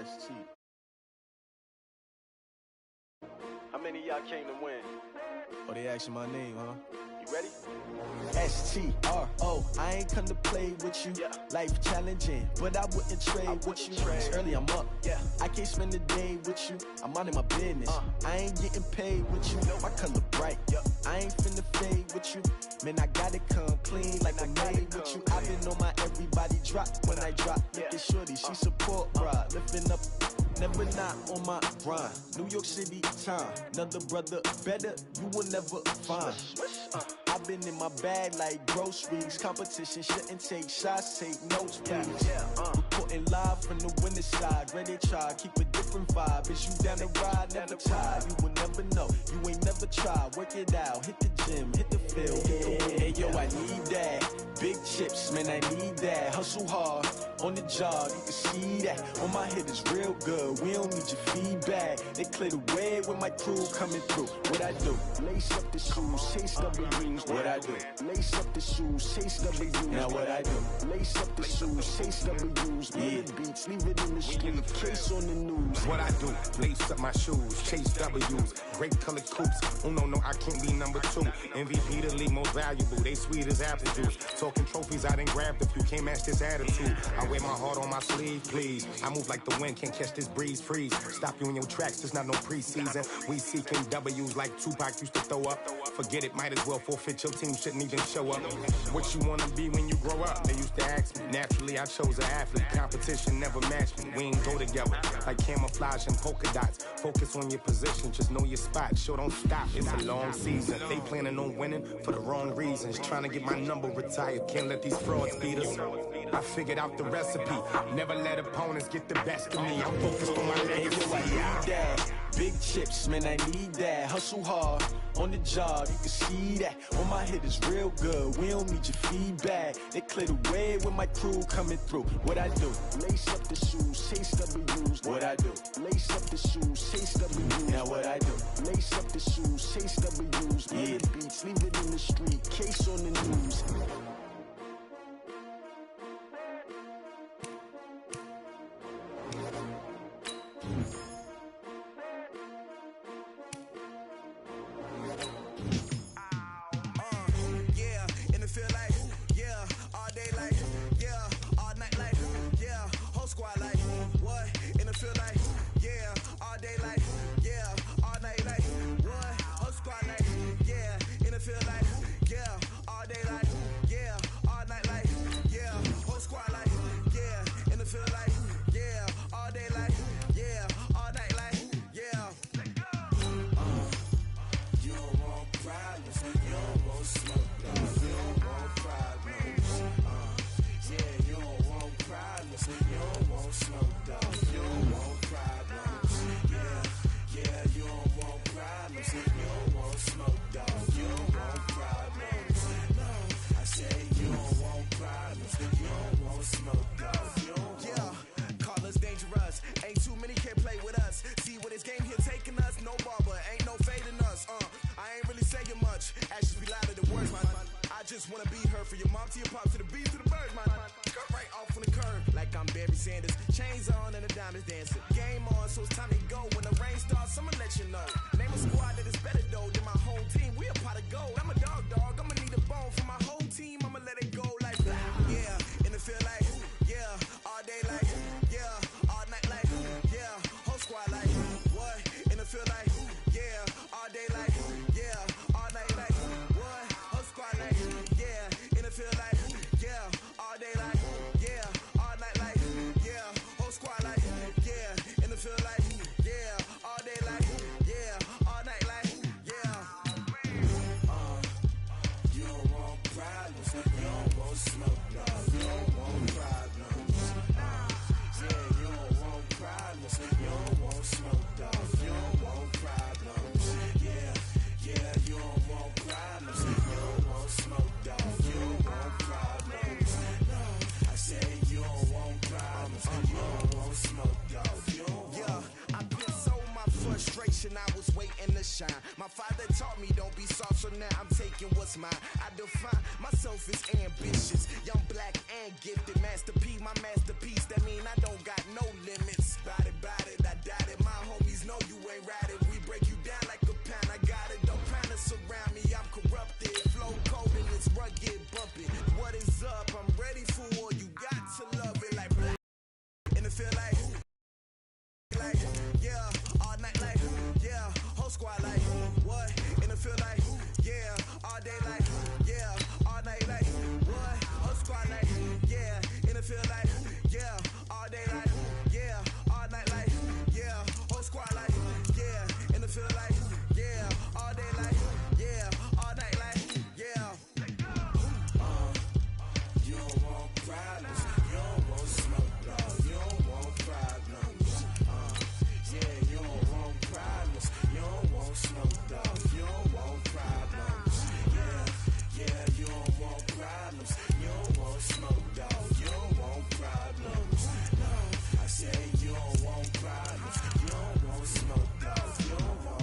ST. How many of y'all came to win? Oh, they asking my name, huh? You ready? STRO, I ain't come to play with you. Life challenging, but I wouldn't trade with you. It's early, I'm up. I can't spend the day with you. I'm minding my business. I ain't getting paid with you. My color bright. I ain't finna fade with you. Man, I gotta come clean like I made with you. I've been on my everybody drop when I drop. Look at shorty, she support, bruh. Lifting up, never not on my grind. New York City time, another brother better, you will never find. I've been in my bag like groceries. Competition shouldn't take shots, take notes, please. Reporting live from the winning side. Ready to try, keep a different vibe. Is you down the ride, never tired. You will never know, you ain't never tried. Work it out, hit the gym, hit the field, hit the Hey yo, I need that. Big chips, man, I need that. Hustle hard, on the job, you can see that. On my head is real good, we don't need your feedback. They clear the way with my crew coming through. What I do? Lace up the shoes, chase W's. What I do? Lace up the shoes, chase W's. Now what I do? Lace up the shoes, chase W's. Murder beats, leave it in the street, case on the news. What I do? Lace up my shoes, chase W's. Great colored coops. Oh no, I can't be number 2. MVP the league most valuable. They sweet as apple juice. Talking trophies, I done grabbed a few. Can't match this attitude. I wear my heart on my sleeve, please. I move like the wind, can't catch this breeze. Freeze. Stop you in your tracks. There's not no preseason. We seeking W's like Tupac used to throw up. Forget it, might as well forfeit. Your team shouldn't even show up. What you wanna be when you grow up? They used to ask me. Naturally, I chose an athlete. Competition never matched me. We ain't go together like camouflage and polka dots. Focus on your position, just know your spot. Sure, don't stop. It's a long season. They planning on winning for the wrong reasons. Trying to get my number retired. Can't let these frauds beat us. I figured out the recipe. Never let opponents get the best of me. I'm focused on my legacy. Big chips, man, I need that. Hustle hard, on the job, you can see that. On my head is real good, we don't need your feedback. They clear the way with my crew coming through. What I do? Lace up the shoes, chase W's. What I do? Lace up the shoes, chase W's. Now what I do? Lace up the shoes, chase W's. Murder beats, leave it in the street, case on the news. waiting to shine. My father taught me don't be soft, so now I'm taking what's mine. I define myself as ambitious, young, black, and gifted. Master P, my masterpiece. That mean I don't got no limits. Bout it, I doubt it. My homies know you ain't ratted. We break you down like a pound. I got it. Don't plan to surround me. I'm corrupted. Flow cold and it's rugged, bumping. What is up? I'm ready for war. You got to love it like black. And it feel like yeah, all night like yeah, whole squad like what? And it feel like yeah, all day like yeah, all night like what? Whole squad like yeah, and it feel like yeah, all day like yeah, all night like yeah, whole squad like yeah, and it feel like yeah, all day like yeah, all night like yeah. You don't want problems, you don't want smoke, no, you don't want problems. Yeah, you don't want problems, you don't want smoke, dog, you don't want problems. Yeah, you don't want problems, you don't want smoke, dog, you don't want problems. No, I say you don't want problems, you don't want smoke, dog, you don't want.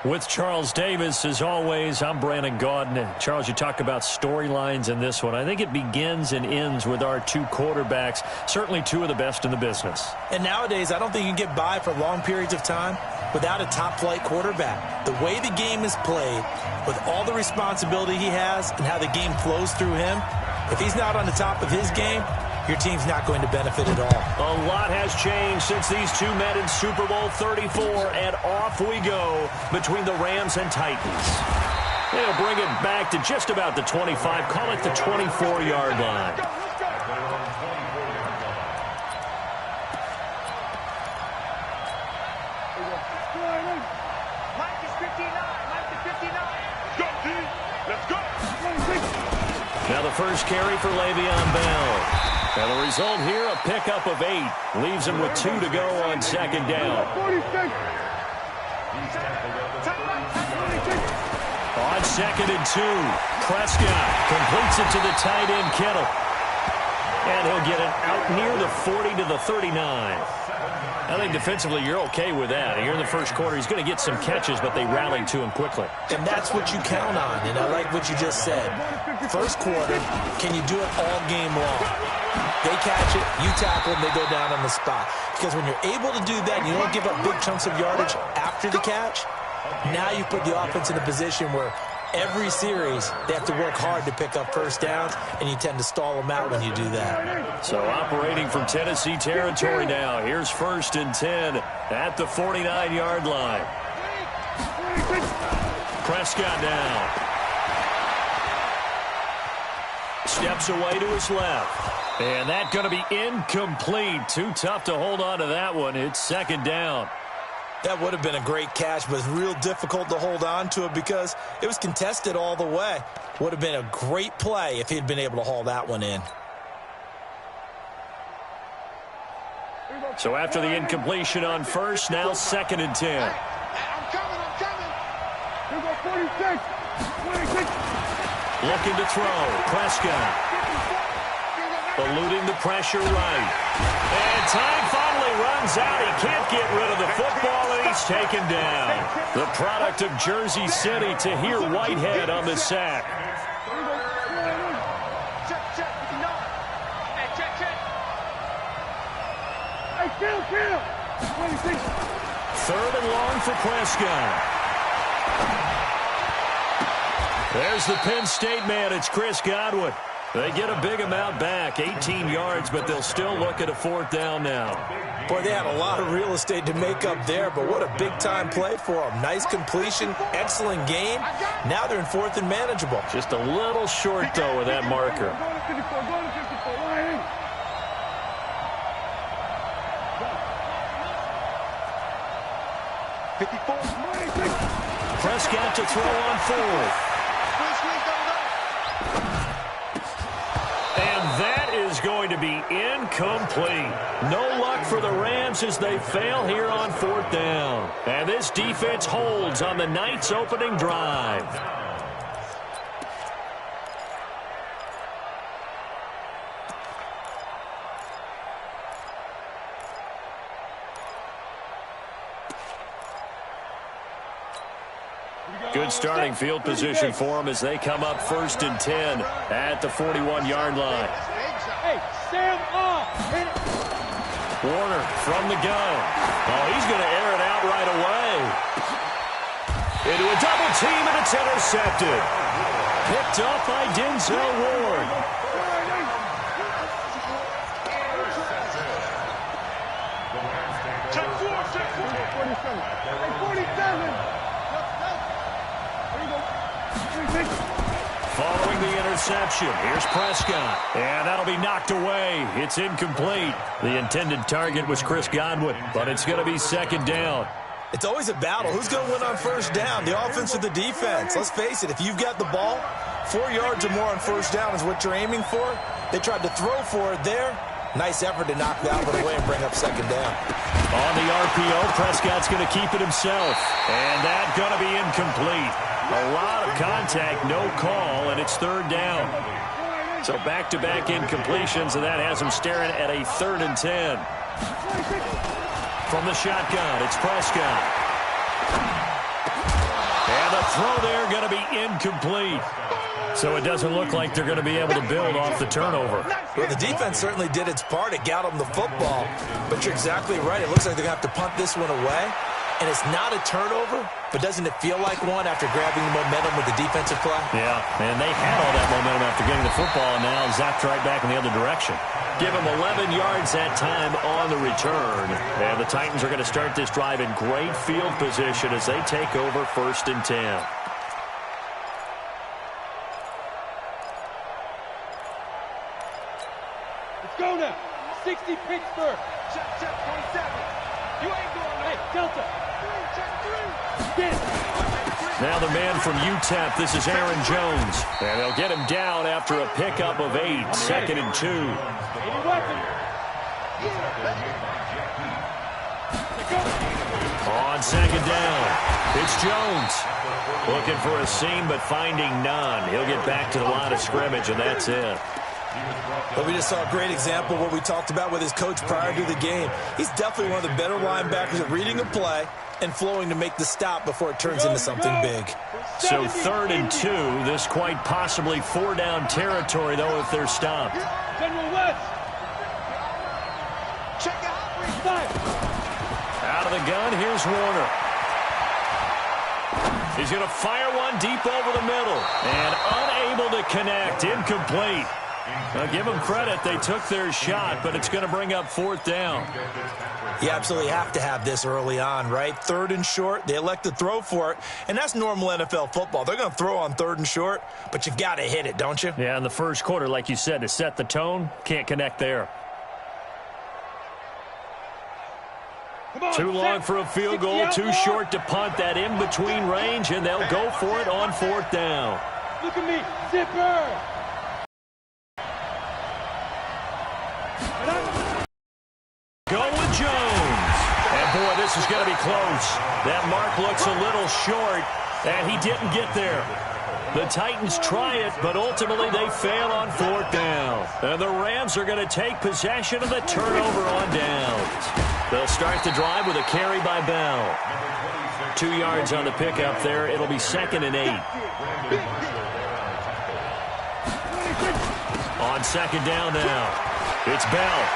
With Charles Davis, as always, I'm Brandon Gaudin. Charles, you talk about storylines in this one. I think it begins and ends with our two quarterbacks, certainly two of the best in the business. And nowadays, I don't think you can get by for long periods of time without a top-flight quarterback. The way the game is played, with all the responsibility he has and how the game flows through him, if he's not on the top of his game, your team's not going to benefit at all. A lot has changed since these two met in Super Bowl 34, and off we go between the Rams and Titans. They'll bring it back to just about the 25, call it the 24-yard line. Now the first carry for Le'Veon Bell. And the result here, a pickup of 8. Leaves him with 2 to go on second down. On second and 2, Prescott completes it to the tight end, Kittle. And he'll get it out near the 40 to the 39. I think defensively you're okay with that. Here in the first quarter, he's going to get some catches, but they rallied to him quickly. And that's what you count on, and I like what you just said. First quarter, can you do it all game long? They catch it, you tackle them, they go down on the spot. Because when you're able to do that, you don't give up big chunks of yardage after the catch, now you put the offense in a position where every series they have to work hard to pick up first downs, and you tend to stall them out when you do that. So operating from Tennessee territory now. Here's 1st and 10 at the 49-yard line. Prescott down. Steps away to his left. And that's going to be incomplete. Too tough to hold on to that one. It's second down. That would have been a great catch, but it's real difficult to hold on to it because it was contested all the way. Would have been a great play if he'd been able to haul that one in. So after the incompletion on first, now 2nd and 10. I'm coming. Here go 46. 26. Looking to throw. Prescott. Eluding the pressure right. And time finally runs out. He can't get rid of the football, and he's taken down. The product of Jersey City, Tahir Whitehead on the sack. Kill. 26. 3rd and long for Prescott. There's the Penn State man. It's Chris Godwin. They get a big amount back, 18 yards, but they'll still look at a 4th down now. Boy, they had a lot of real estate to make up there, but what a big-time play for them. Nice completion, excellent game. Now they're in 4th and manageable. Just a little short, though, with that marker. Prescott to throw on 4th. And that is going to be incomplete. No luck for the Rams as they fail here on 4th down. And this defense holds on the Knights' opening drive. Good starting field position for them as they come up 1st and 10 at the 41-yard line. Hey, Sam off. Warner from the gun. Oh, he's going to air it out right away. Into a double team, and it's intercepted. Picked up by Denzel Ward. Check 47. Hey, 47. Following the interception, here's Prescott. And that'll be knocked away. It's incomplete. The intended target was Chris Godwin, but it's going to be 2nd down. It's always a battle. Who's going to win on 1st down, the offense or the defense? Let's face it, if you've got the ball, 4 yards or more on 1st down is what you're aiming for. They tried to throw for it there. Nice effort to knock that one away and bring up 2nd down. On the RPO, Prescott's going to keep it himself. And that's going to be incomplete. A lot of contact, no call, and it's 3rd down. So back-to-back incompletions, and that has him staring at a 3rd and 10. From the shotgun, it's Prescott. And the throw there going to be incomplete. So it doesn't look like they're going to be able to build off the turnover. Well, the defense certainly did its part. It got them the football. But you're exactly right. It looks like they're going to have to punt this one away. And it's not a turnover, but doesn't it feel like one after grabbing the momentum with the defensive play? Yeah, and they had all that momentum after getting the football, and now zapped right back in the other direction. Give them 11 yards that time on the return. And the Titans are going to start this drive in great field position as they take over 1st and 10. Let's go now. 60 Pittsburgh. Check 27. You ain't going there. Hey, Delta. Check 3. Get it. Now the man from UTEP, this is Aaron Jones. And they'll get him down after a pickup of 8, 2nd and 2. On 2nd down, it's Jones. Looking for a seam, but finding none. He'll get back to the line of scrimmage, and that's it. But we just saw a great example of what we talked about with his coach prior to the game. He's definitely one of the better linebackers at reading a play and flowing to make the stop before it turns into something big. So 3rd and 2, this quite possibly 4-down territory, though, if they're stopped. General West. Check out. Out of the gun, here's Warner. He's going to fire one deep over the middle. And unable to connect, incomplete. Now, give them credit. They took their shot, but it's going to bring up 4th down. You absolutely have to have this early on, right? 3rd and short, they elect to throw for it, and that's normal NFL football. They're going to throw on 3rd and short, but you got to hit it, don't you? Yeah, in the first quarter, like you said, to set the tone, can't connect there. Too long for a field goal, too short to punt. That in-between range, and they'll go for it on 4th down. Look at me, zipper. Go with Jones. And, boy, this is going to be close. That mark looks a little short, and he didn't get there. The Titans try it, but ultimately they fail on 4th down. And the Rams are going to take possession of the turnover on downs. They'll start the drive with a carry by Bell. 2 yards on the pickup there. It'll be 2nd and 8. On 2nd down now, it's Bell.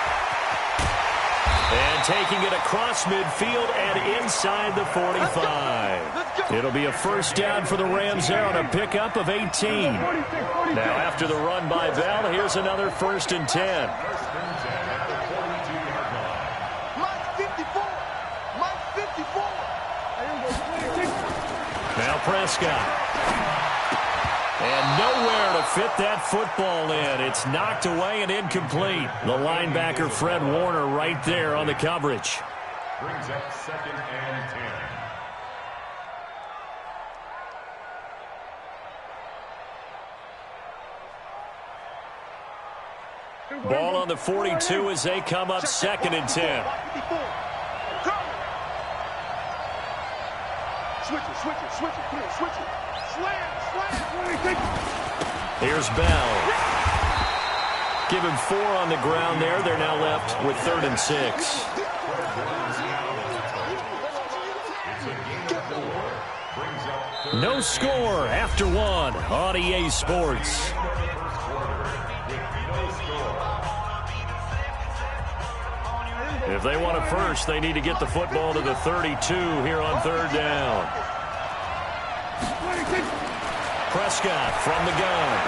And taking it across midfield and inside the 45. It'll be a 1st down for the Rams there on a pickup of 18. Now after the run by Bell, here's another 1st and 10. Now Prescott. And nowhere to fit that football in. It's knocked away and incomplete. The linebacker, Fred Warner, right there on the coverage. Brings up 2nd and 10. Ball on the 42 as they come up 2nd and 10. Switch it. Slam. Here's Bell. Give him 4 on the ground there. They're now left with 3rd and 6. No score after 1 on EA Sports. If they want it first, they need to get the football to the 32 here on 3rd down. Prescott from the gun.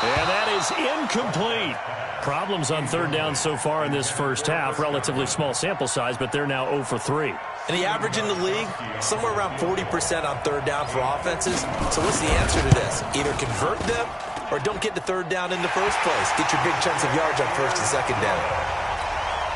And that is incomplete. Problems on 3rd down so far in this first half. Relatively small sample size, but they're now 0 for 3. And the average in the league, somewhere around 40% on 3rd down for offenses. So what's the answer to this? Either convert them or don't get to 3rd down in the first place. Get your big chunks of yards on 1st and 2nd down.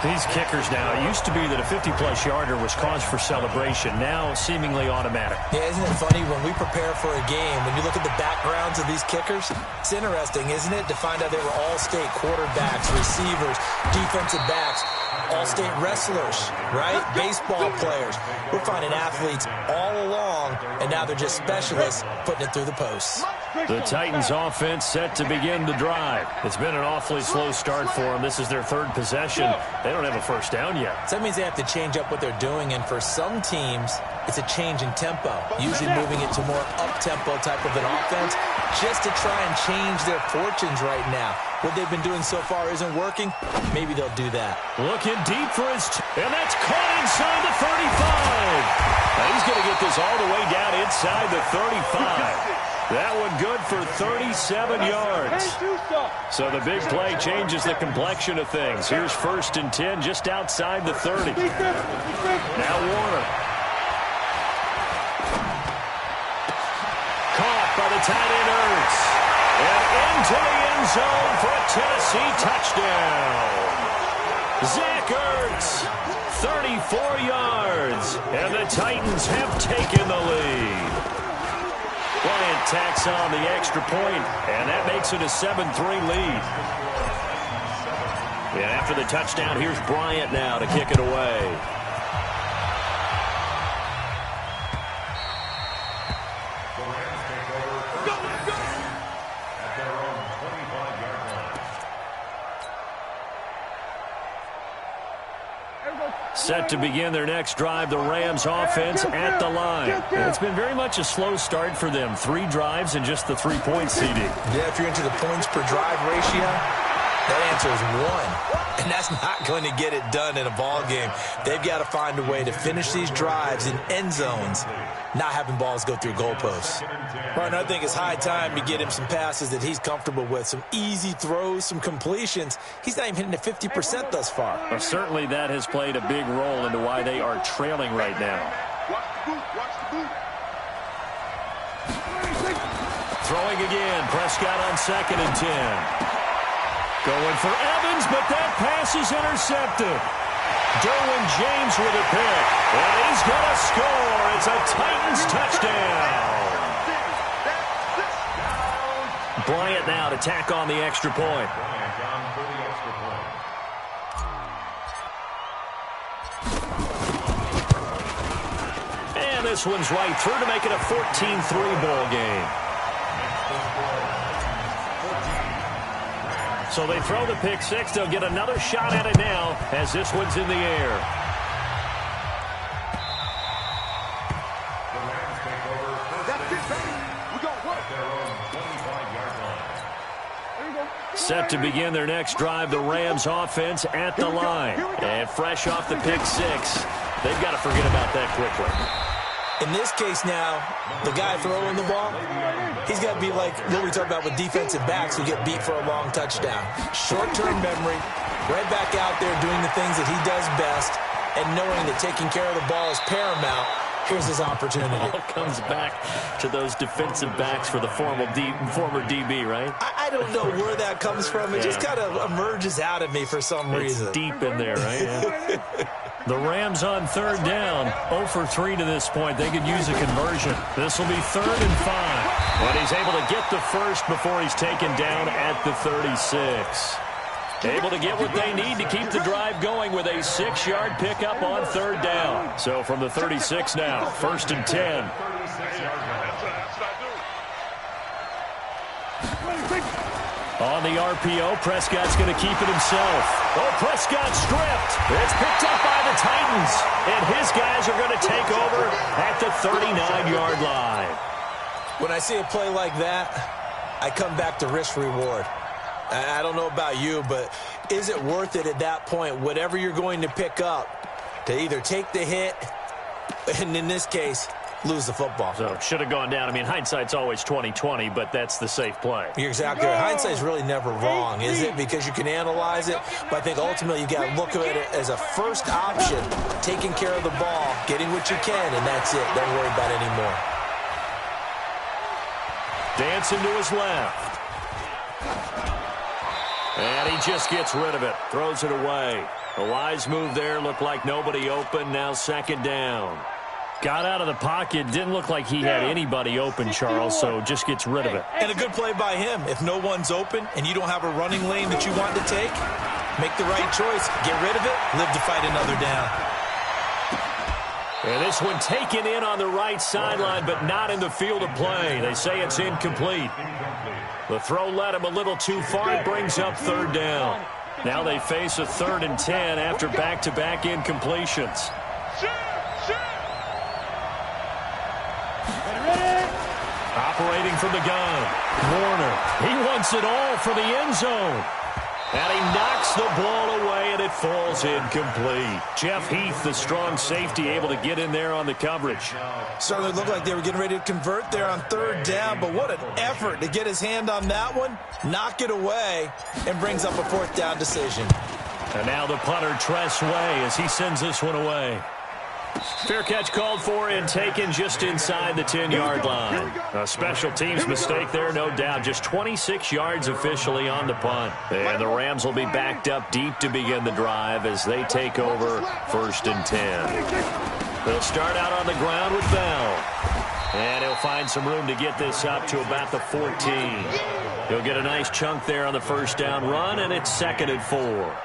These kickers now, it used to be that a 50-plus yarder was cause for celebration. Now seemingly automatic. Yeah, isn't it funny when we prepare for a game, when you look at the backgrounds of these kickers, it's interesting, isn't it, to find out they were all-state quarterbacks, receivers, defensive backs, all-state wrestlers, right? Baseball players. We're finding athletes all along, and now they're just specialists putting it through the posts. The Titans offense set to begin the drive. It's been an awfully slow start for them. This is their 3rd possession. They don't have a 1st down yet. So that means they have to change up what they're doing, and for some teams, it's a change in tempo, usually moving it to more up-tempo type of an offense just to try and change their fortunes right now. What they've been doing so far isn't working. Maybe they'll do that. Looking deep for his... and that's caught inside the 35. Now he's going to get this all the way down inside the 35. That one good for 37 yards. So the big play changes the complexion of things. Here's 1st and 10 just outside the 30. Now Warner. Caught by the tight end Ertz. And into the end zone for a Tennessee touchdown. Zach Ertz, 34 yards. And the Titans have taken the lead. Bryant tacks on the extra point, and that makes it a 7-3 lead. And after the touchdown, here's Bryant now to kick it away. Set to begin their next drive, the Rams offense at the line. And it's been very much a slow start for them. 3 drives and just the 3-point CD. Yeah, if you're into the points per drive ratio, that answer is 1. And that's not going to get it done in a ball game. They've got to find a way to finish these drives in end zones, not having balls go through goalposts. Well, and I think it's high time to get him some passes that he's comfortable with, some easy throws, some completions. He's not even hitting the 50% thus far. Well, certainly that has played a big role into why they are trailing right now. Throwing again, Prescott on 2nd and 10. Going for Evans, but that pass is intercepted. Derwin James with a pick. And he's going to score. It's a Titans touchdown. Bryant now to tack on the extra point. And this one's right through to make it a 14-3 ball game. So they throw the pick six. They'll get another shot at it now as this one's in the air. Set to begin their next drive, the Rams offense at the line. And fresh off the pick six, they've got to forget about that quickly. In this case now, the guy throwing the ball, he's got to be like what we talk about with defensive backs who get beat for a long touchdown. Short-term memory, right back out there doing the things that he does best, and knowing that taking care of the ball is paramount. Here's his opportunity. It all comes back to those defensive backs for the former DB, right? I don't know where that comes from. It just kind of emerges out of me for some reason. It's deep in there, right? Yeah. The Rams on third down, 0 for 3 to this point. They could use a conversion. This will be 3rd and 5. But he's able to get the first before he's taken down at the 36. Able to get what they need to keep the drive going with a 6-yard pickup on third down. So from the 36 now, 1st and 10. On the RPO, Prescott's going to keep it himself. Oh, Prescott stripped. It's picked up by the Titans. And his guys are going to take over at the 39-yard line. When I see a play like that, I come back to risk-reward. I don't know about you, but is it worth it at that point, whatever you're going to pick up, to either take the hit, and in this case, lose the football? So should have gone down. I mean, hindsight's always 20/20, but that's the safe play. You're exactly right. Hindsight's really never wrong, is it? Because you can analyze it, but I think ultimately you got to look at it as a first option, taking care of the ball, getting what you can, and that's it. Don't worry about it anymore. Dancing to his left. And he just gets rid of it. Throws it away. A wise move there. Looked like nobody open. Now 2nd down. Got out of the pocket. Didn't look like he had anybody open, Charles, so just gets rid of it. And a good play by him. If no one's open and you don't have a running lane that you want to take, make the right choice. Get rid of it. Live to fight another down. And this one taken in on the right sideline, but not in the field of play. They say it's incomplete. The throw led him a little too far. It brings up 3rd down. Now they face a 3rd and 10 after back-to-back incompletions. Operating from the gun, Warner. He wants it all for the end zone. And he knocks the ball away, and it falls incomplete. Jeff Heath, the strong safety, able to get in there on the coverage. Certainly looked like they were getting ready to convert there on 3rd down, but what an effort to get his hand on that one, knock it away, and brings up a 4th down decision. And now the punter, Tress Way, as he sends this one away. Fair catch called for and taken just inside the 10-yard line. A special teams mistake there, no doubt. Just 26 yards officially on the punt. And the Rams will be backed up deep to begin the drive as they take over 1st and 10. They'll start out on the ground with Bell. And he'll find some room to get this up to about the 14. He'll get a nice chunk there on the 1st down run, and it's 2nd and 4.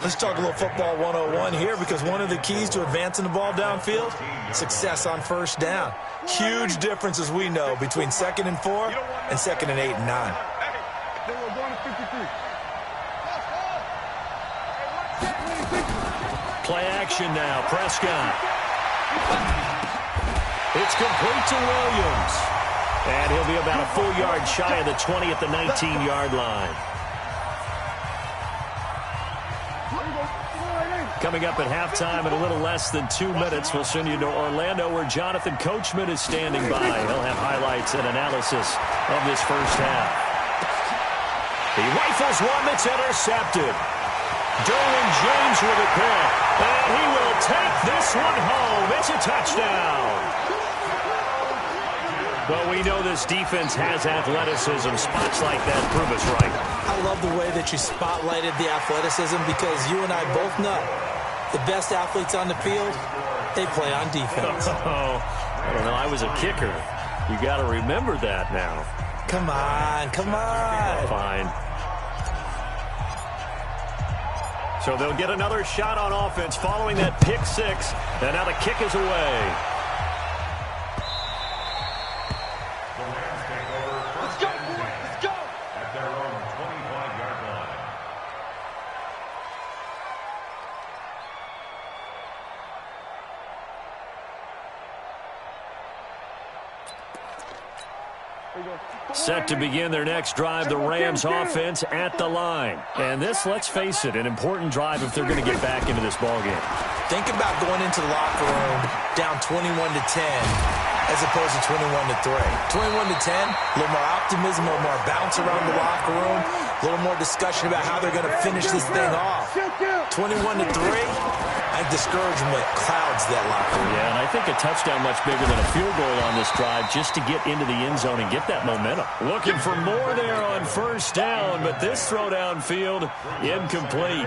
Let's talk a little football 101 here, because one of the keys to advancing the ball downfield, success on 1st down. Huge difference, as we know, between 2nd and 4 and 2nd and 8 and 9. Play action now. Prescott. It's complete to Williams. And he'll be about a full yard shy of the 20 at the 19-yard line. Coming up at halftime in a little less than 2 minutes, we'll send you to Orlando, where Jonathan Coachman is standing by. He'll have highlights and analysis of this first half. He rifles one that's intercepted. Derwin James with a pick. And he will take this one home. It's a touchdown. Well, we know this defense has athleticism. Spots like that prove us right. I love the way that you spotlighted the athleticism, because you and I both know The best athletes on the field, they play on defense. Oh, I don't know. I was a kicker. You got to remember that now. Come on, come on. Fine. So they'll get another shot on offense following that pick six. And now the kick is away. Let's go, boy. Let's go. At their own 25-yard line. Set to begin their next drive, the Rams offense at the line. And this, let's face it, an important drive if they're going to get back into this ballgame. Think about going into the locker room down 21-10 as opposed to 21-3. 21-10, a little more optimism, a little more bounce around the locker room, a little more discussion about how they're going to finish this thing off. 21-3, I think discouragement clouds that locker room. Yeah, and I think a touchdown much bigger than a field goal on this drive just to get into the end zone and get that momentum. Looking for more there on first down, but this throw downfield incomplete.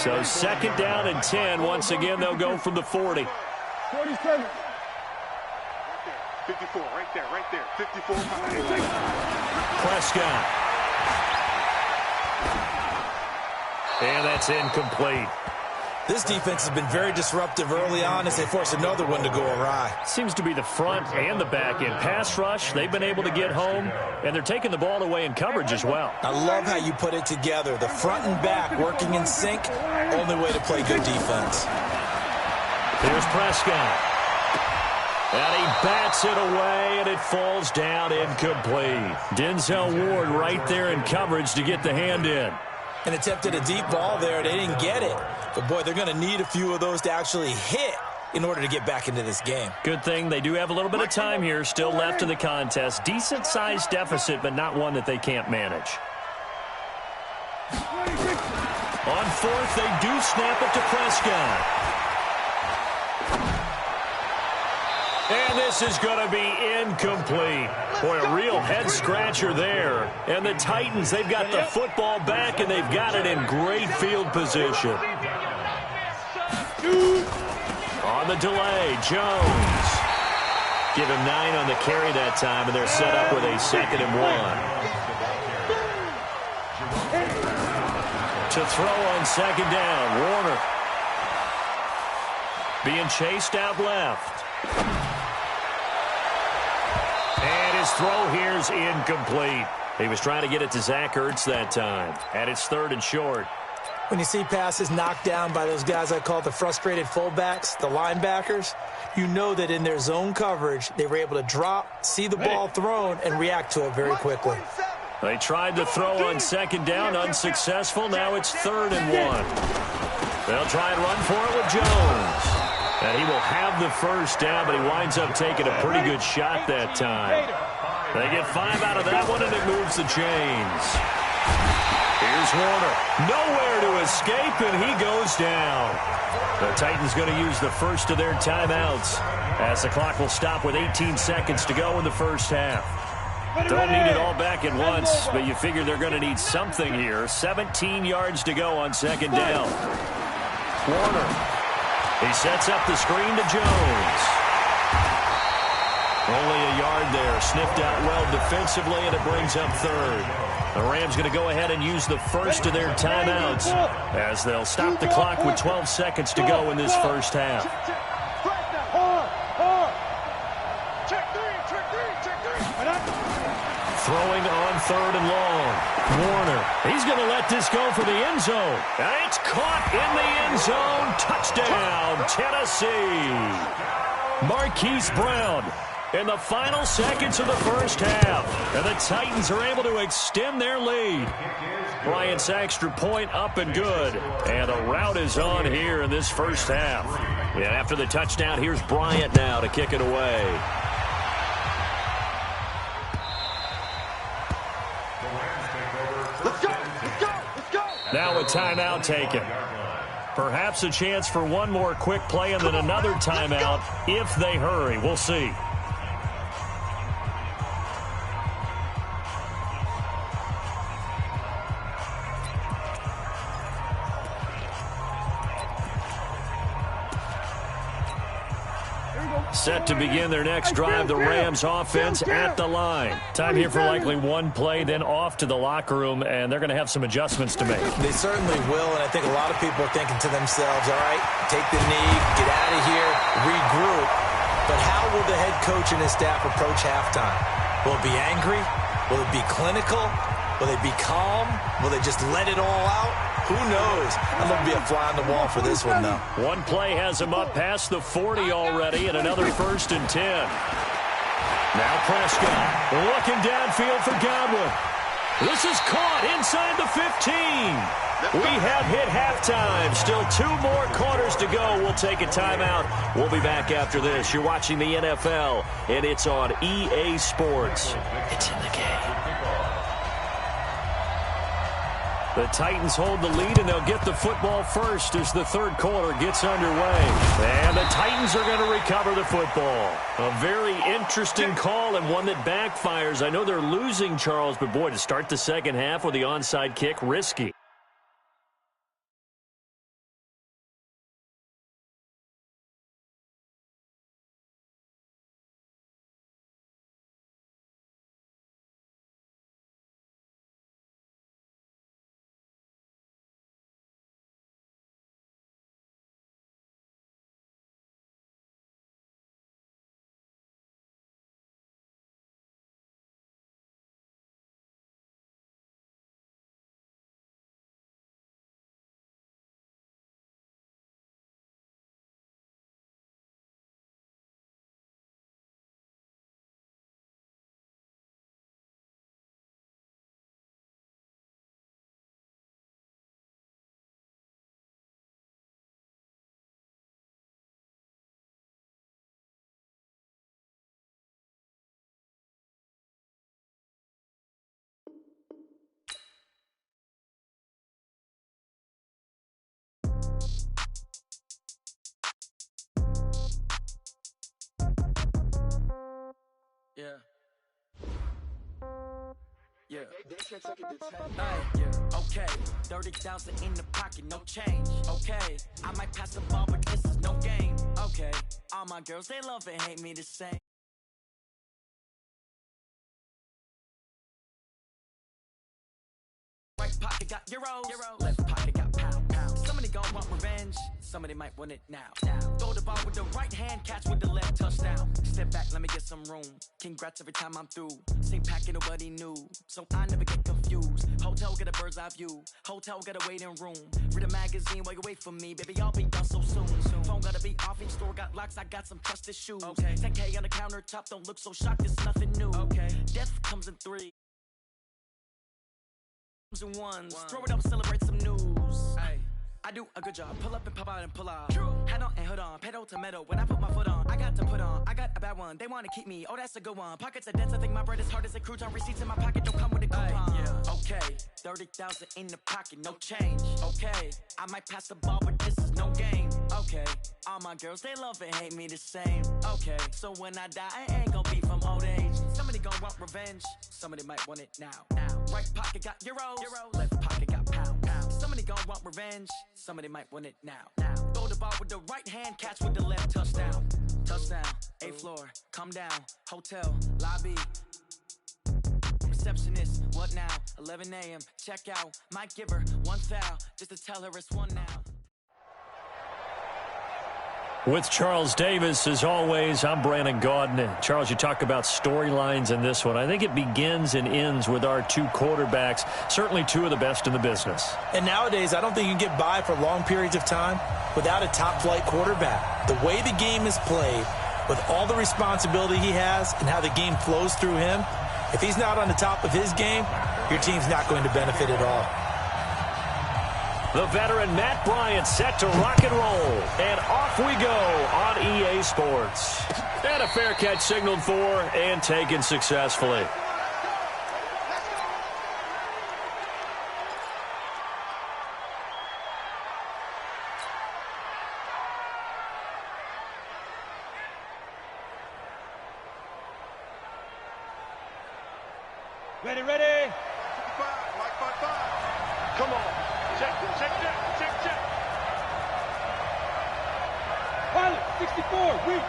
So second down and 10. Once again, they'll go from the 40. 47. 54, right there. 54. Prescott. And that's incomplete. This defense has been very disruptive early on as they force another one to go awry. Seems to be the front and the back end. Pass rush, they've been able to get home, and they're taking the ball away in coverage as well. I love how you put it together. The front and back working in sync, only way to play good defense. Here's Prescott. And he bats it away, and it falls down incomplete. Denzel Ward right there in coverage to get the hand in. And attempted a deep ball there. They didn't get it. But, boy, they're going to need a few of those to actually hit in order to get back into this game. Good thing they do have a little bit of time here still left in the contest. Decent-sized deficit, but not one that they can't manage. On fourth, they do snap it to Prescott. And this is going to be incomplete. Boy, a real head-scratcher there. And the Titans, they've got the football back, and they've got it in great field position. On the delay, Jones. Give him 9 on the carry that time, and they're set up with a 2nd and 1. To throw on 2nd down, Warner. Being chased out left. And his throw here's incomplete. He was trying to get it to Zach Ertz that time. And it's 3rd and short. When you see passes knocked down by those guys I call the frustrated fullbacks, the linebackers, you know that in their zone coverage, they were able to drop, see the ball thrown, and react to it very quickly. They tried to throw on 2nd down, unsuccessful. Now it's 3rd and 1. They'll try and run for it with Jones. And he will have the first down, but he winds up taking a pretty good shot that time. They get 5 out of that one, and it moves the chains. Here's Warner. Nowhere to escape, and he goes down. The Titans going to use the first of their timeouts as the clock will stop with 18 seconds to go in the first half. Don't need it all back at once, but you figure they're going to need something here. 17 yards to go on 2nd down. Warner. He sets up the screen to Jones. Only a yard there. Sniffed out well defensively, and it brings up 3rd. The Rams going to go ahead and use the first of their timeouts as they'll stop the clock with 12 seconds to go in this first half. Throwing on 3rd and long. Warner. He's going to let this go for the end zone. And it's caught in the end zone. Touchdown, Tennessee. Marquise Brown in the final seconds of the first half. And the Titans are able to extend their lead. Bryant's extra point up and good. And the route is on here in this first half. And after the touchdown, here's Bryant now to kick it away. Now a timeout taken. Perhaps a chance for one more quick play and then another timeout if they hurry. We'll see. set to begin their next drive. The Rams offense at the line. Time here for likely one play, then off to the locker room, and they're going to have some adjustments to make. They certainly will, and I think a lot of people are thinking to themselves, all right, take the knee, get out of here, regroup. But how will the head coach and his staff approach halftime? Will it be angry? Will it be clinical? Will they be calm? Will they just let it all out? Who knows? I'm going to be a fly on the wall for this one, though. One play has him up past the 40 already, and another 1st and 10. Now Prescott looking downfield for Godwin. This is caught inside the 15. We have hit halftime. Still 2 more quarters to go. We'll take a timeout. We'll be back after this. You're watching the NFL, and it's on EA Sports. It's in the game. The Titans hold the lead, and they'll get the football first as the 3rd quarter gets underway. And the Titans are going to recover the football. A very interesting call and one that backfires. I know they're losing, Charles, but boy, to start the second half with the onside kick, risky. Yeah. Okay. 30,000 in the pocket, no change. Okay. I might pass the ball, but this is no game. Okay. All my girls, they love and hate me the same. Right pocket got euros. Left pocket got pound. Somebody gon' want revenge. Somebody might want it now. Throw the ball with the right hand, catch with the left, touchdown. Step back, let me get some room. Congrats every time I'm through. Same packet, nobody knew, so I never get confused. Hotel get a bird's eye view. Hotel get a waiting room. Read a magazine while you wait for me, baby. I'll be done so soon. Phone gotta be off. Each store got locks. I got some trusted shoes. Okay. 10K on the countertop. Don't look so shocked. It's nothing new. Okay. Death comes in 3 and 1s. Throw it up, celebrate some news. Ay. I do a good job. Pull up and pop out and pull out. Head on and hood on. Pedal to metal. When I put my foot on, I got to put on. I got a bad one. They want to keep me. Oh, that's a good one. Pockets are dense. I think my bread is hard as a crouton. Receipts in my pocket don't come with a coupon. Yeah. Okay. 30,000 in the pocket. No change. Okay. I might pass the ball, but this is no game. Okay. All my girls, they love and hate me the same. Okay. So when I die, I ain't gonna be from old age. Somebody gon' want revenge. Somebody might want it now. Right pocket got euros. Left pocket got pound. Somebody gon' want revenge. Somebody might want it now. Throw the ball with the right hand, catch with the left, touchdown. Touchdown, 8th floor, come down, hotel, lobby. Receptionist, what now? 11 a.m., check out. Might give her one foul, just to tell her it's one now. With Charles Davis, as always, I'm Brandon Gaudin. Charles, you talk about storylines in this one. I think it begins and ends with our 2 quarterbacks, certainly 2 of the best in the business. And nowadays, I don't think you can get by for long periods of time without a top-flight quarterback. The way the game is played, with all the responsibility he has and how the game flows through him, if he's not on the top of his game, your team's not going to benefit at all. The veteran Matt Bryant set to rock and roll. And off we go on EA Sports. And a fair catch signaled for and taken successfully. Ready, ready. Come on. Check. Pilot, 64, weak.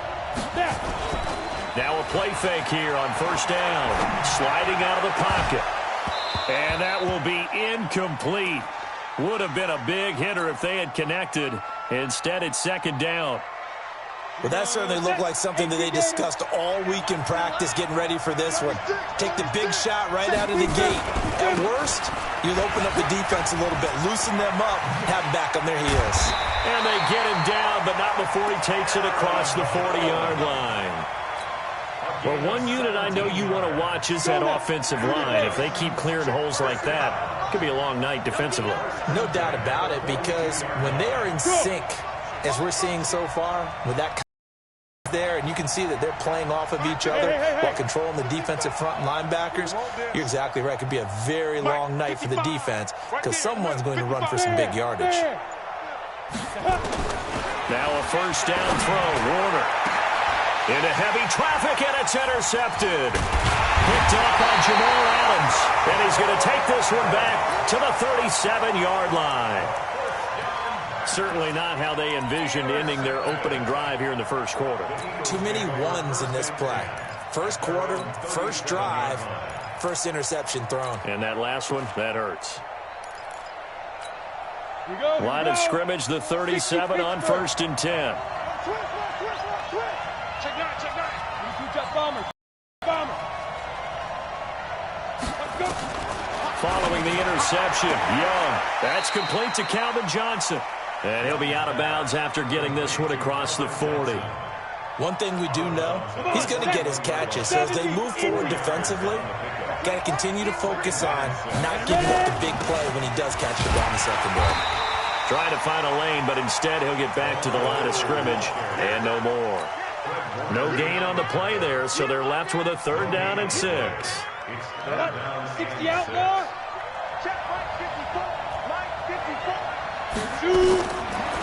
Now a play fake here on first down. Sliding out of the pocket. And that will be incomplete. Would have been a big hitter if they had connected. Instead, it's second down. Well, that certainly looked like something that they discussed all week in practice getting ready for this one. Take the big shot right out of the gate. At worst, you'll open up the defense a little bit, loosen them up, have them back on their heels. And they get him down, but not before he takes it across the 40-yard line. Well, one unit I know you want to watch is that offensive line. If they keep clearing holes like that, it could be a long night defensively. No doubt about it, because when they are in sync, as we're seeing so far, with that there, and you can see that they're playing off of each other while controlling the defensive front linebackers, you're exactly right. It could be a very long night for the defense because someone's going to run for some big yardage. Now a first down throw. Warner into heavy traffic, and it's intercepted. Picked up by Jamal Adams, and he's going to take this one back to the 37-yard line. Certainly not how they envisioned ending their opening drive here in the first quarter. Too many ones in this play. First quarter, first drive, first interception thrown. And that last one, that hurts. Line of scrimmage, the 37 on first and 10. Following the interception, Young. That's complete to Calvin Johnson. And he'll be out of bounds after getting this one across the 40. One thing we do know, he's going to get his catches. So as they move forward defensively, got to continue to focus on not giving up the big play when he does catch the ball in the secondary. Trying to find a lane, but instead he'll get back to the line of scrimmage and no more. No gain on the play there, so they're left with a third down and 6. 60 out now.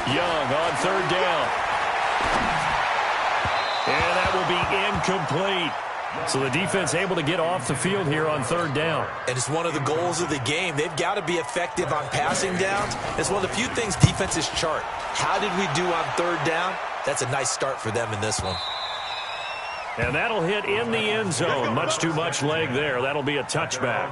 Young on third down. And that will be incomplete. So the defense able to get off the field here on third down. And it's one of the goals of the game. They've got to be effective on passing downs. It's one of the few things defenses chart. How did we do on third down? That's a nice start for them in this one. And that'll hit in the end zone. Much too much leg there. That'll be a touchback.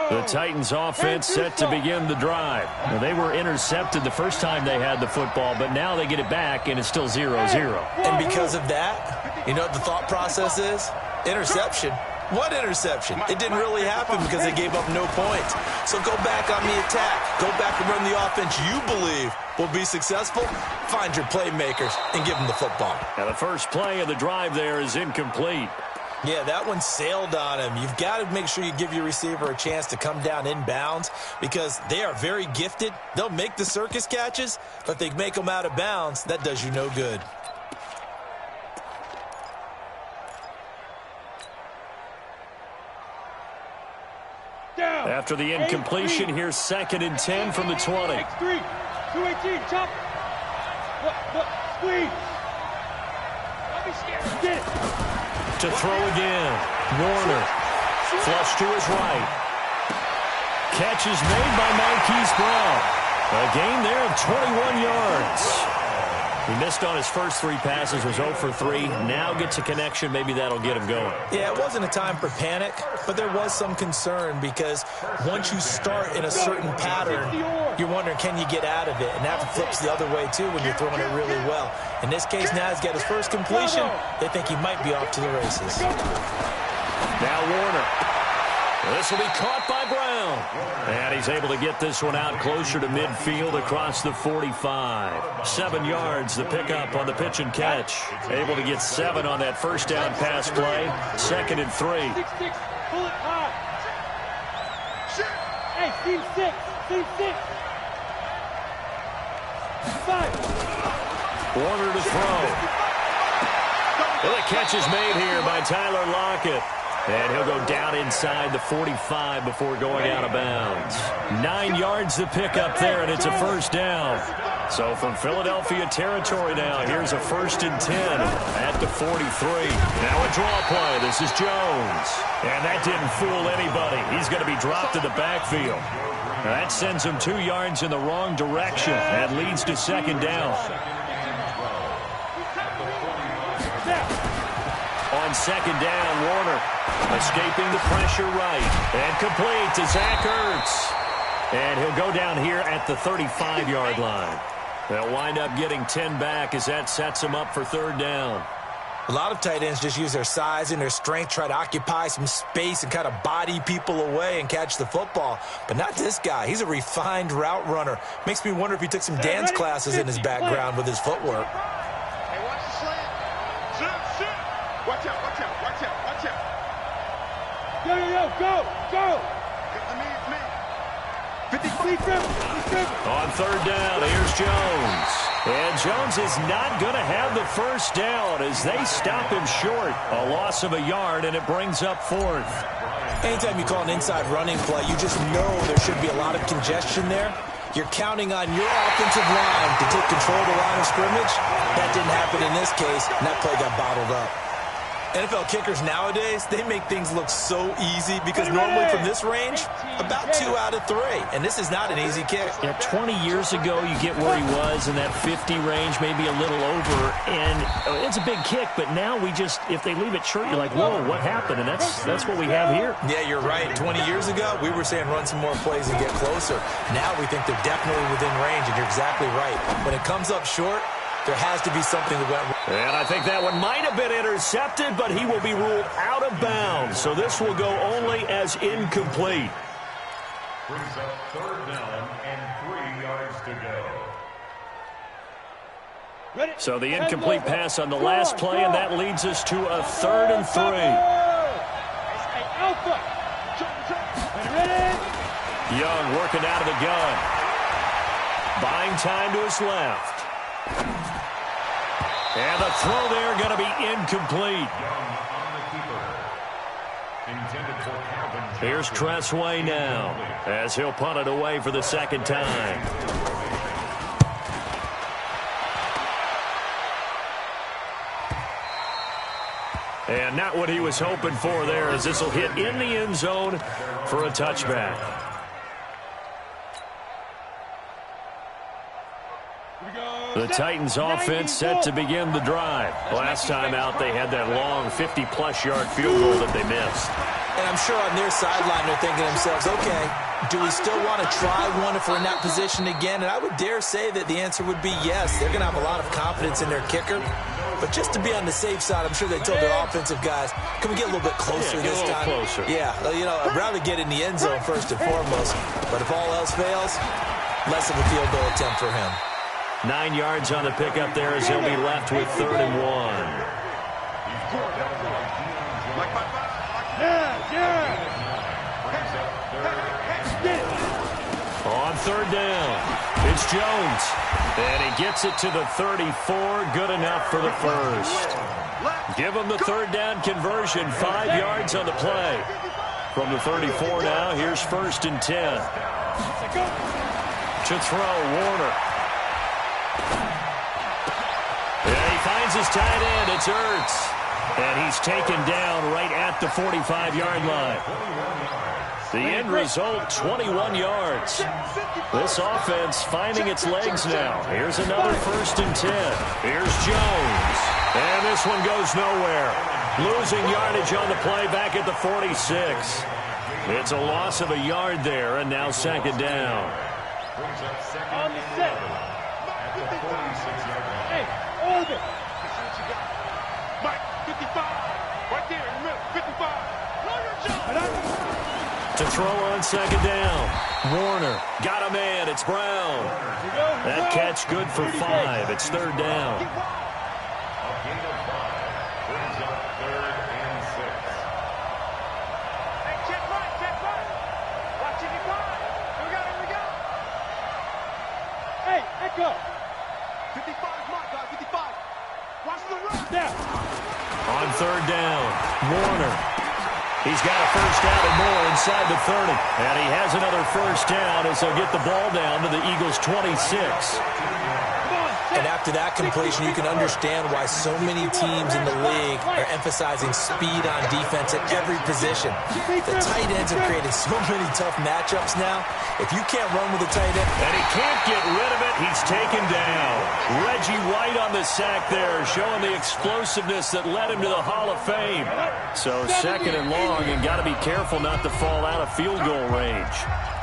The Titans offense set to begin the drive. Well, they were intercepted the first time they had the football, but now they get it back, and it's still 0-0. And because of that, you know what the thought process is? Interception. What interception? It didn't really happen because they gave up no points. So go back on the attack. Go back and run the offense you believe will be successful. Find your playmakers and give them the football. Now the first play of the drive there is incomplete. Yeah, that one sailed on him. You've got to make sure you give your receiver a chance to come down inbounds because they are very gifted. They'll make the circus catches, but if they make them out of bounds, that does you no good. After the incompletion, here's second and 10 from the 20. X3, 218, chop. Squeeze. Don't be scared. Get it. To throw again. Warner. Flush to his right. Catch is made by Marquise Brown. A gain there of 21 yards. He missed on his first 3 passes, was 0 for 3. Now gets a connection. Maybe that'll get him going. Yeah, it wasn't a time for panic, but there was some concern because once you start in a certain pattern, you're wondering, can you get out of it? And that flips the other way, too, when you're throwing it really well. In this case, now he's got his first completion. They think he might be off to the races. Now Warner. This will be caught by Brown. And he's able to get this one out closer to midfield across the 45. 7 yards, the pickup on the pitch and catch. Able to get 7 on that first down pass play. Second and 3. 6-6, pull it high. Hey, team 6, team 6. 5. Warner to throw. Well, the catch is made here by Tyler Lockett. And he'll go down inside the 45 before going out of bounds. 9 yards to pick up there, and it's a first down. So from Philadelphia territory now, here's a first and 10 at the 43. Now a draw play. This is Jones. And that didn't fool anybody. He's going to be dropped to the backfield. That sends him 2 yards in the wrong direction and leads to second down. on second down. Warner escaping the pressure right. And complete to Zach Ertz. And he'll go down here at the 35-yard line. They'll wind up getting 10 back as that sets him up for third down. A lot of tight ends just use their size and their strength, try to occupy some space and kind of body people away and catch the football. But not this guy. He's a refined route runner. Makes me wonder if he took some dance classes in his background with his footwork. Hey, watch the slant. Shoot. Watch out. Go. It's me. 50. On third down, here's Jones. And Jones is not going to have the first down as they stop him short. A loss of a yard, and it brings up fourth. Anytime you call an inside running play, you just know there should be a lot of congestion there. You're counting on your offensive line to take control of the line of scrimmage. That didn't happen in this case, and that play got bottled up. NFL kickers nowadays, they make things look so easy because normally from this range, about 2 out of 3. And this is not an easy kick. Yeah, 20 years ago, you get where he was in that 50 range, maybe a little over. And it's a big kick, but now we just, if they leave it short, you're like, whoa, what happened? And that's what we have here. Yeah, you're right. 20 years ago, we were saying run some more plays and get closer. Now we think they're definitely within range, and you're exactly right. When it comes up short, there has to be something that went wrong. And I think that one might have been intercepted, but he will be ruled out of bounds. So this will go only as incomplete. Brings up third down and 3 yards to go. So the incomplete pass on the last play, and that leads us to a 3rd and 3. Young working out of the gun. Buying time to his left. And the throw there going to be incomplete. Here's Tressway now as he'll punt it away for the second time. And not what he was hoping for there, as this will hit in the end zone for a touchback. The Titans offense set to begin the drive. Last time out, they had that long 50-plus yard field goal that they missed. And I'm sure on their sideline they're thinking to themselves, okay, do we still want to try one if we're in that position again? And I would dare say that the answer would be yes. They're going to have a lot of confidence in their kicker. But just to be on the safe side, I'm sure they told their offensive guys, can we get a little bit closer this time? Closer. Yeah, you know, I'd rather get in the end zone first and foremost. But if all else fails, less of a field goal attempt for him. 9 yards on the pickup there as he'll be left with 3rd and 1. On 3rd down, it's Jones. And he gets it to the 34. Good enough for the first. Give him the 3rd down conversion. 5 yards on the play. From the 34 now, here's 1st and 10. To throw, Warner. Yeah, he finds his tight end. It's Ertz. And he's taken down right at the 45-yard line. The end result, 21 yards. This offense finding its legs now. Here's another 1st and 10. Here's Jones. And this one goes nowhere. Losing yardage on the play back at the 46. It's a loss of a yard there, and now 2nd down. On the set. Hey, hold it. Mike, 55. Right there in the middle, 55. To throw on 2nd down. Warner got a man. It's Brown. That catch good for 5. It's 3rd down. A gain of 5 brings up 3rd and 6. Hey, check right. Watch it, you got. Here we go. Hey, echo. 55 is my guy, 55. Watch the run. Down. On 3rd down, Warner. He's got a first down and more inside the 30. And he has another first down as they'll get the ball down to the Eagles' 26. Come on, And after that completion, you can understand why so many teams in the league are emphasizing speed on defense at every position. The tight ends have created so many tough matchups now. If you can't run with a tight end... And he can't get rid of it. He's taken down. Reggie White on the sack there, showing the explosiveness that led him to the Hall of Fame. So 2nd and long, and got to be careful not to fall out of field goal range.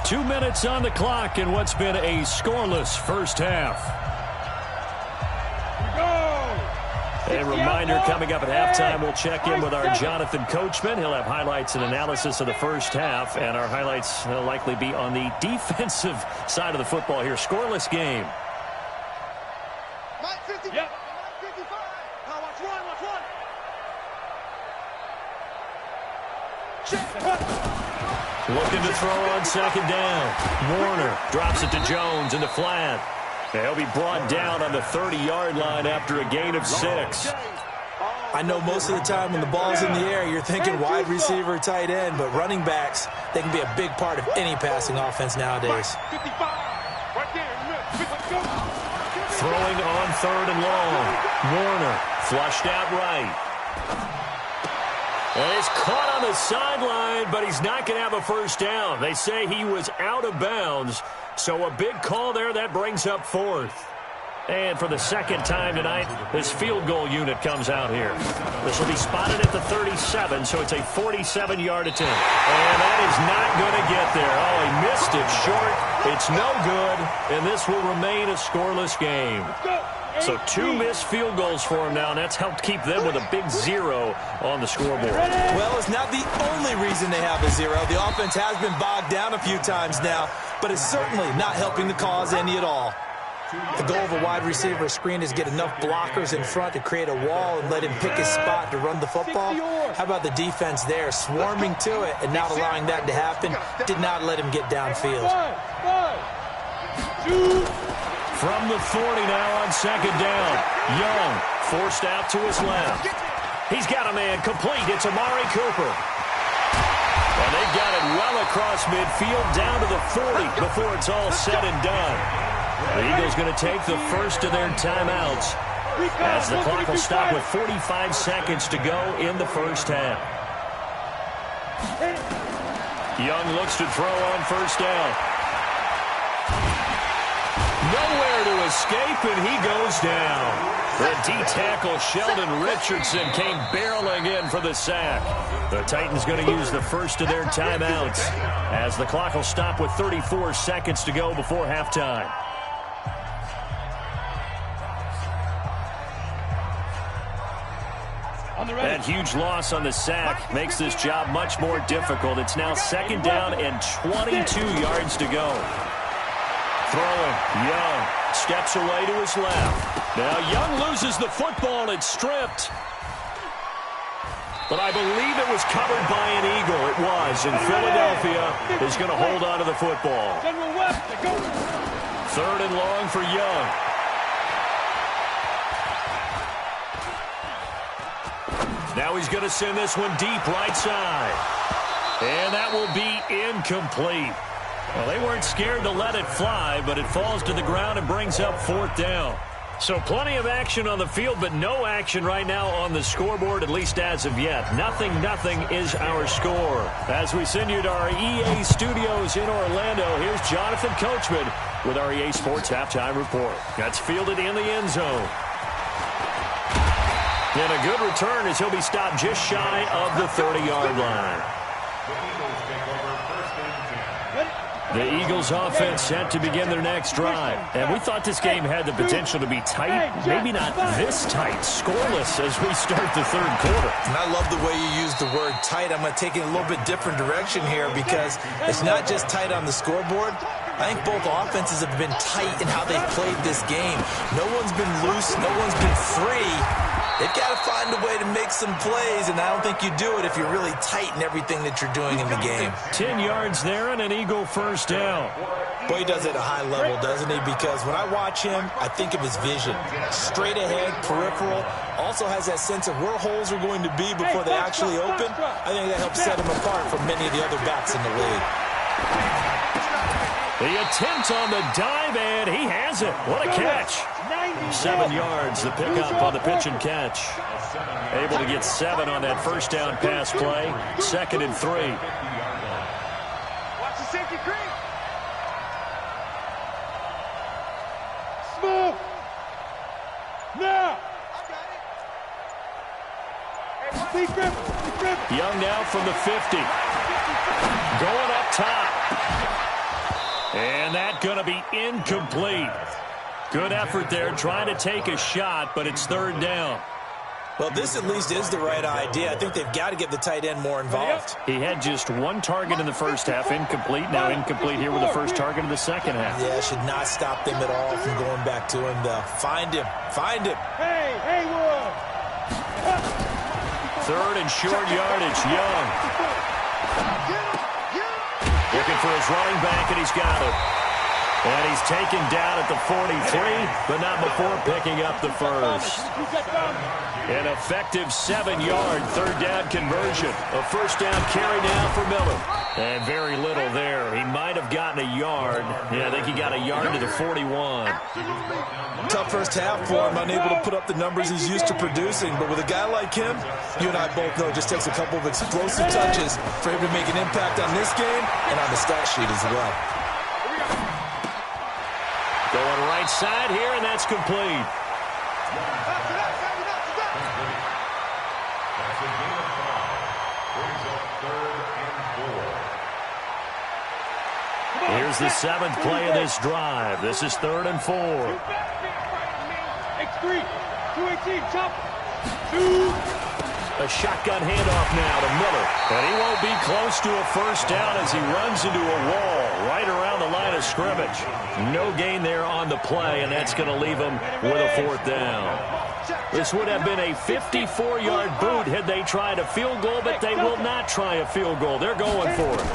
2 minutes on the clock in what's been a scoreless first half. A reminder, coming up at halftime, we'll check in with our Jonathan Coachman. He'll have highlights and analysis of the first half, and our highlights will likely be on the defensive side of the football here. Scoreless game. Yep. Looking to throw on 2nd down. Warner drops it to Jones in the flat. He'll be brought down on the 30-yard line after a gain of 6. I know most of the time when the ball's in the air, you're thinking wide receiver, tight end, but running backs, they can be a big part of any passing offense nowadays. Throwing on 3rd and long. Warner flushed out right. And he's caught on the sideline, but he's not going to have a first down. They say he was out of bounds. So a big call there. That brings up 4th. And for the 2nd time tonight, this field goal unit comes out here. This will be spotted at the 37, so it's a 47-yard attempt. And that is not going to get there. Oh, he missed it short. It's no good, and this will remain a scoreless game. So 2 missed field goals for him now, and that's helped keep them with a big 0 on the scoreboard. Well, it's not the only reason they have a 0. The offense has been bogged down a few times now, but it's certainly not helping the cause any at all. The goal of a wide receiver screen is get enough blockers in front to create a wall and let him pick his spot to run the football. How about the defense there, swarming to it and not allowing that to happen? Did not let him get downfield. From the 40 now on 2nd down. Young forced out to his left. He's got a man complete. It's Amari Cooper. And they've got it well across midfield down to the 40 before it's all said and done. The Eagles going to take the first of their timeouts as the clock will stop with 45 seconds to go in the first half. Young looks to throw on 1st down. Nowhere to escape, and he goes down. The D-tackle Sheldon Richardson came barreling in for the sack. The Titans going to use the first of their timeouts as the clock will stop with 34 seconds to go before halftime. That huge loss on the sack makes this job much more difficult. It's now 2nd down and 22 yards to go. Throwing, Young steps away to his left. Now Young loses the football and it's stripped. But I believe it was covered by an Eagle. It was, and Philadelphia is going to hold on to the football. 3rd and long for Young. Now he's going to send this one deep right side. And that will be incomplete. Well, they weren't scared to let it fly, but it falls to the ground and brings up 4th down. So plenty of action on the field, but no action right now on the scoreboard, at least as of yet. 0-0 is our score. As we send you to our EA studios in Orlando, here's Jonathan Coachman with our EA Sports Halftime Report. That's fielded in the end zone. And a good return as he'll be stopped just shy of the 30-yard line. The Eagles offense set to begin their next drive. And we thought this game had the potential to be tight. Maybe not this tight. Scoreless as we start the 3rd quarter. And I love the way you use the word tight. I'm going to take it a little bit different direction here because it's not just tight on the scoreboard. I think both offenses have been tight in how they've played this game. No one's been loose. No one's been free. They've got to find a way to make some plays, and I don't think you do it if you're really tight in everything that you're doing in the game. 10 yards there and an Eagle first down. Boy, he does it at a high level, doesn't he? Because when I watch him, I think of his vision. Straight ahead, peripheral. Also has that sense of where holes are going to be before they actually open. I think that helps set him apart from many of the other backs in the league. The attempt on the dive, and he has it. What a catch. 7 yards, the pickup on the pitch and catch. Able to get 7 on that first down pass play. 2nd and 3. Watch the safety creep. Smooth. Now. Young now from the 50. Going up top. And that going to be incomplete. Good effort there trying to take a shot, but it's 3rd down. Well, this at least is the right idea. I think they've got to get the tight end more involved. He had just 1 target in the first half, incomplete. Now incomplete here with the first target in the second half. Yeah, should not stop them at all from going back to him, though. Find him. Find him. Hey, Haywood. 3rd and short yardage, Young. Looking for his running back, and he's got it. And he's taken down at the 43, but not before picking up the first. An effective 7-yard 3rd down conversion. A first down carry now for Miller. And very little there. He might have gotten a yard. Yeah, I think he got a yard to the 41. Tough first half for him, unable to put up the numbers he's used to producing. But with a guy like him, you and I both know it just takes a couple of explosive touches for him to make an impact on this game and on the stat sheet as well. Going right side here, and that's complete. That's a gain of 5. Brings up 3rd and 4. Here's the 7th play of this drive. This is 3rd and 4. X3, 218, chop. 2. A shotgun handoff now to Miller. And he won't be close to a first down as he runs into a wall right around the line of scrimmage. No gain there on the play, and that's going to leave him with a 4th down. This would have been a 54-yard boot had they tried a field goal, but they will not try a field goal. They're going for it.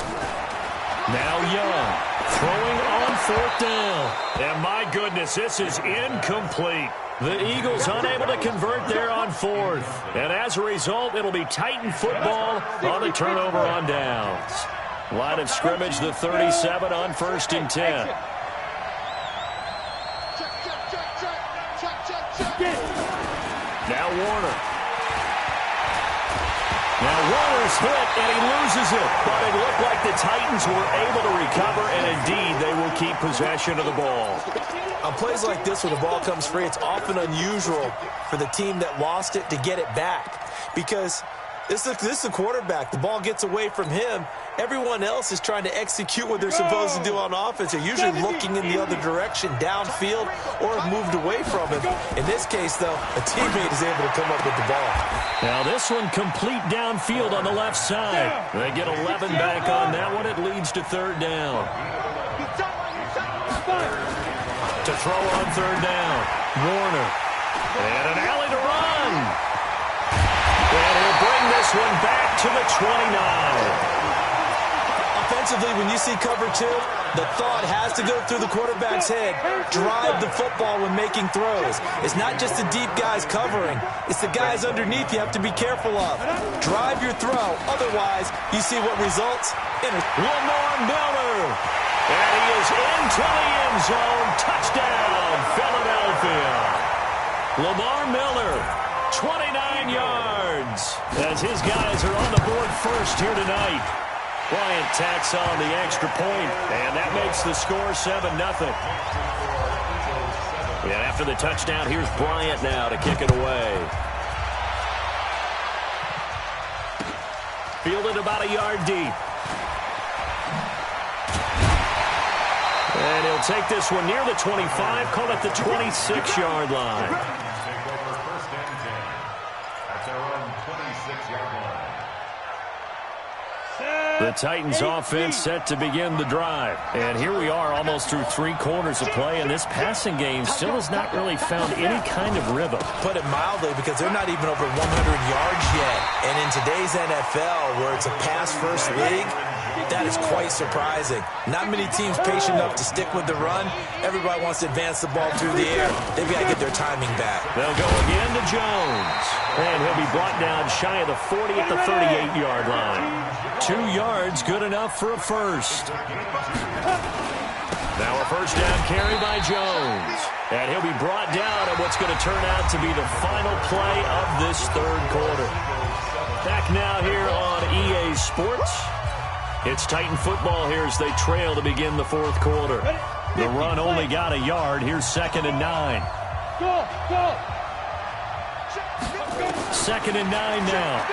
Now Young throwing on 4th down. And my goodness, this is incomplete. The Eagles unable to convert there on 4th. And as a result, it'll be Titan football on the turnover on downs. Line of scrimmage, the 37 on 1st and 10. Now Warner. Now Warner's hit, and he loses it. But it looked like the Titans were able to recover, and indeed they will keep possession of the ball. On plays like this where the ball comes free, it's often unusual for the team that lost it to get it back. Because this is a quarterback. The ball gets away from him. Everyone else is trying to execute what they're supposed to do on offense. They're usually looking in the other direction, downfield, or have moved away from him. In this case, though, a teammate is able to come up with the ball. Now this one complete downfield on the left side. They get 11 back on that one. It leads to 3rd down. To throw on 3rd down. Warner. And an alley to run. And he'll bring this one back to the 29. Offensively, when you see cover 2, the thought has to go through the quarterback's head. Drive the football when making throws. It's not just the deep guys covering. It's the guys underneath you have to be careful of. Drive your throw. Otherwise, you see what results? Lamar Miller. And he is into the end zone. Touchdown, Philadelphia. Lamar Miller, 29 yards. As his guys are on the board first here tonight. Bryant tacks on the extra point, and that makes the score 7-0. And after the touchdown, here's Bryant now to kick it away. Fielded about a yard deep. And he'll take this one near the 25, call it the 26-yard line. Take over 1st and 10. That's our own 26-yard line. The Titans offense set to begin the drive. And here we are almost through 3 quarters of play, and this passing game still has not really found any kind of rhythm. Put it mildly, because they're not even over 100 yards yet. And in today's NFL, where it's a pass-first league, that is quite surprising. Not many teams patient enough to stick with the run. Everybody wants to advance the ball through the air. They've got to get their timing back. They'll go again to Jones. And he'll be brought down shy of the 40 at the 38-yard line. 2 yards, good enough for a first. Now a first down carry by Jones. And he'll be brought down at what's going to turn out to be the final play of this third quarter. Back now here on EA Sports. It's Titan football here as they trail to begin the fourth quarter. The run only got a yard. Here's 2nd and 9. Go, go. 2nd and 9 now.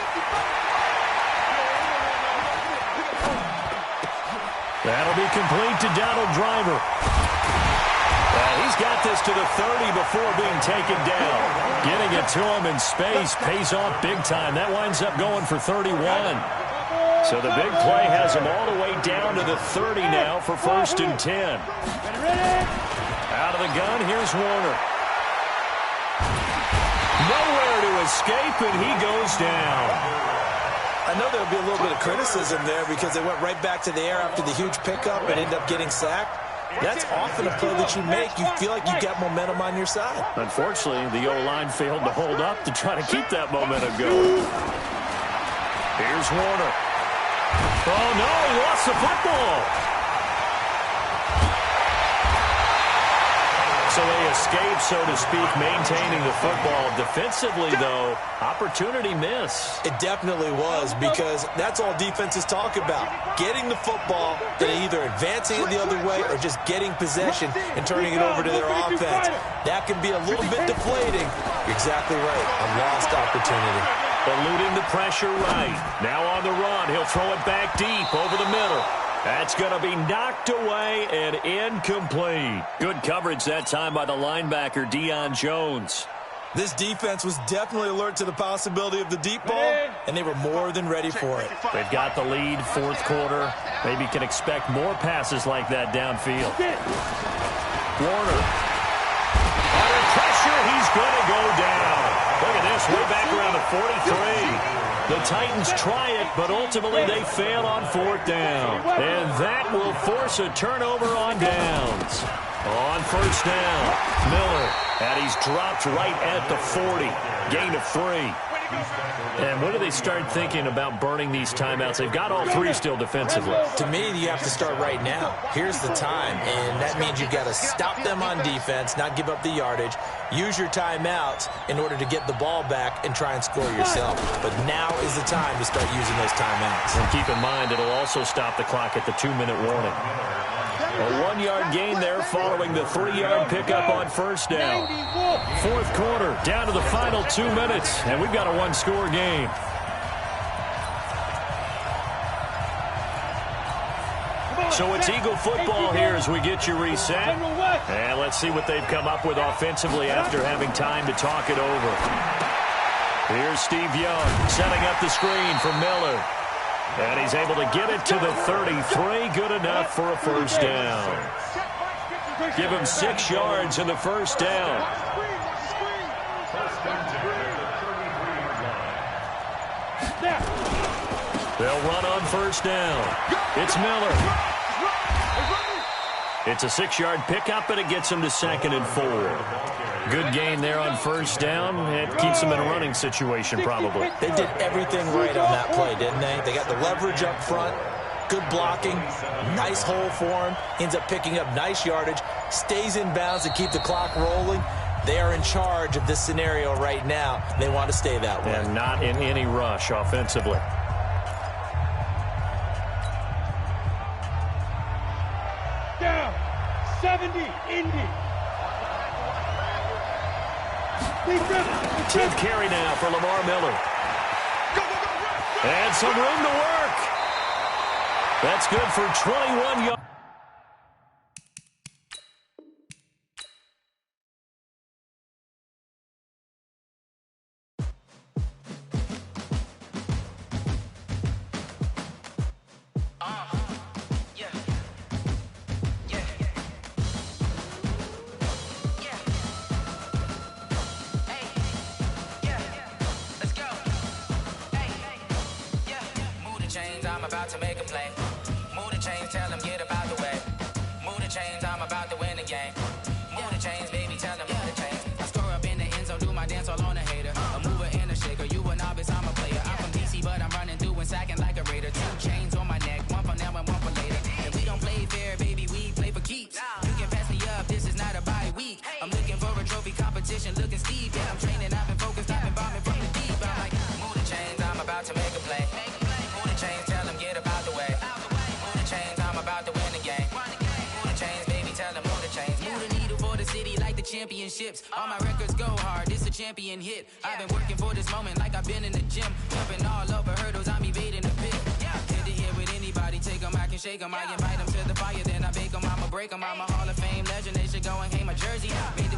That'll be complete to Donald Driver. He's got this to the 30 before being taken down. Getting it to him in space pays off big time. That winds up going for 31. So the big play has him all the way down to the 30 now for 1st and 10. Out of the gun, here's Warner. Nowhere to escape, and he goes down. I know there'll be a little bit of criticism there because they went right back to the air after the huge pickup and ended up getting sacked. That's often a play that you make. You feel like you got momentum on your side. Unfortunately, the O-line failed to hold up to try to keep that momentum going. Here's Warner. Oh, no, he lost the football. So they escape, so to speak, maintaining the football. Defensively, though, opportunity miss. It definitely was, because that's all defenses talk about. Getting the football and either advancing it the other way or just getting possession and turning it over to their offense. That can be a little bit deflating. You're exactly right. A lost opportunity. Eluding the pressure right. Now on the run. He'll throw it back deep over the middle. That's going to be knocked away and incomplete. Good coverage that time by the linebacker, Deion Jones. This defense was definitely alert to the possibility of the deep ball, and they were more than ready for it. They've got the lead, fourth quarter. Maybe can expect more passes like that downfield. Warner. Under pressure, he's going to go down. Look at this, way back around the 43. The Titans try it, but ultimately they fail on 4th down. And that will force a turnover on downs. On 1st down, Miller. And he's dropped right at the 40. Gain of 3. And when do they start thinking about burning these timeouts? They've got all 3 still defensively. To me, you have to start right now. Here's the time, and that means you've got to stop them on defense, not give up the yardage, use your timeouts in order to get the ball back and try and score yourself. But now is the time to start using those timeouts. And keep in mind, it'll also stop the clock at the 2-minute warning. A 1-yard gain there following the 3-yard pickup on 1st down. 4th quarter, down to the final 2 minutes, and we've got a 1-score game. So it's Eagle football here as we get you reset. And let's see what they've come up with offensively after having time to talk it over. Here's Steve Young setting up the screen for Miller. And he's able to get it to the 33. Good enough for a 1st down. Give him 6 yards in the 1st down. They'll run on 1st down. It's Miller. It's a 6-yard pickup, and it gets him to 2nd and 4. Good gain there on 1st down. It keeps them in a running situation, probably. They did everything right on that play, didn't they? They got the leverage up front, good blocking, nice hole for him, ends up picking up nice yardage, stays in bounds to keep the clock rolling. They are in charge of this scenario right now. They want to stay that way. And not in any rush offensively. Down. 70, Indy. 10th carry now for Lamar Miller. And some room to work. That's good for 21 yards. I'm looking championships. All my records go hard, this a champion hit. I've been working for this moment like I've been in the gym. Jumping all over hurdles, I'm evading the pit. Head to head with anybody, take them, I can shake them. I invite them to the fire, then I bake them. I'ma break them, I'm a Hall of Fame legend. They should go and hang my jersey. Made